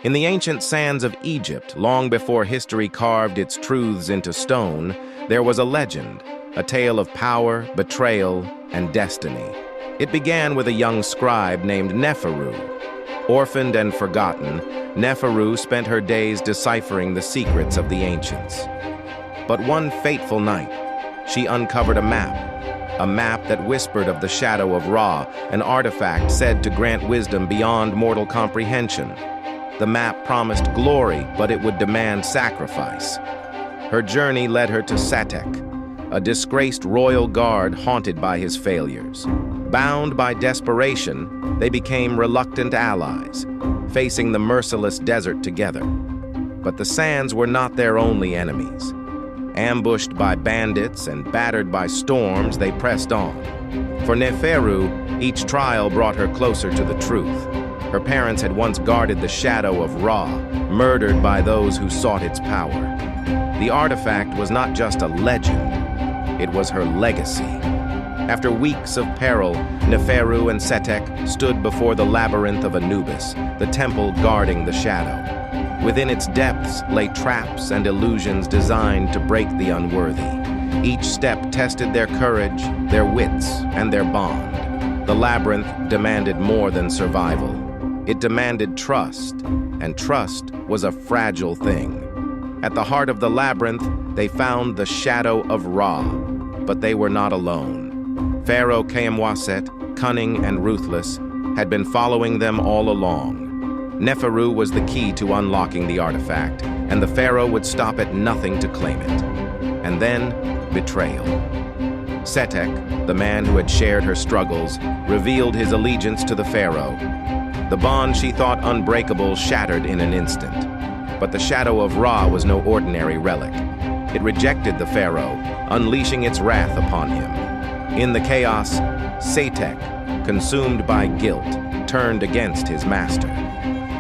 In the ancient sands of Egypt, long before history carved its truths into stone, there was a legend, a tale of power, betrayal, and destiny. It began with a young scribe named Neferu. Orphaned and forgotten, Neferu spent her days deciphering the secrets of the ancients. But one fateful night, she uncovered a map that whispered of the shadow of Ra, an artifact said to grant wisdom beyond mortal comprehension. The map promised glory, but it would demand sacrifice. Her journey led her to Satek, a disgraced royal guard haunted by his failures. Bound by desperation, they became reluctant allies, facing the merciless desert together. But the sands were not their only enemies. Ambushed by bandits and battered by storms, they pressed on. For Neferu, each trial brought her closer to the truth. Her parents had once guarded the shadow of Ra, murdered by those who sought its power. The artifact was not just a legend, it was her legacy. After weeks of peril, Neferu and Setek stood before the labyrinth of Anubis, the temple guarding the shadow. Within its depths lay traps and illusions designed to break the unworthy. Each step tested their courage, their wits, and their bond. The labyrinth demanded more than survival. It demanded trust, and trust was a fragile thing. At the heart of the labyrinth, they found the shadow of Ra, but they were not alone. Pharaoh Kheemwaset, cunning and ruthless, had been following them all along. Neferu was the key to unlocking the artifact, and the pharaoh would stop at nothing to claim it. And then, betrayal. Setek, the man who had shared her struggles, revealed his allegiance to the pharaoh. The bond she thought unbreakable shattered in an instant. But the shadow of Ra was no ordinary relic. It rejected the pharaoh, unleashing its wrath upon him. In the chaos, Setek, consumed by guilt, turned against his master.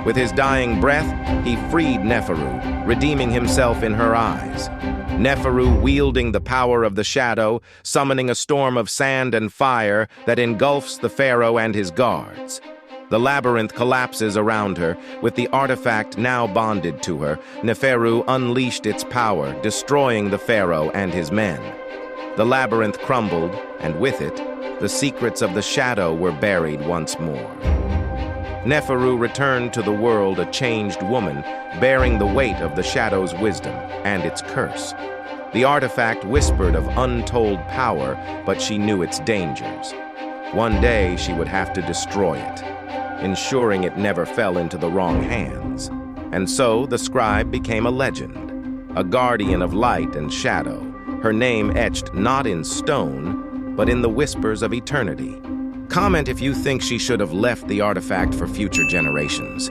With his dying breath, he freed Neferu, redeeming himself in her eyes. Neferu wielding the power of the shadow, summoning a storm of sand and fire that engulfs the pharaoh and his guards. The labyrinth collapses around her, with the artifact now bonded to her. Neferu unleashed its power, destroying the pharaoh and his men. The labyrinth crumbled, and with it, the secrets of the shadow were buried once more. Neferu returned to the world a changed woman, bearing the weight of the shadow's wisdom and its curse. The artifact whispered of untold power, but she knew its dangers. One day she would have to destroy it, ensuring it never fell into the wrong hands. And so the scribe became a legend, a guardian of light and shadow, her name etched not in stone, but in the whispers of eternity. Comment if you think she should have left the artifact for future generations.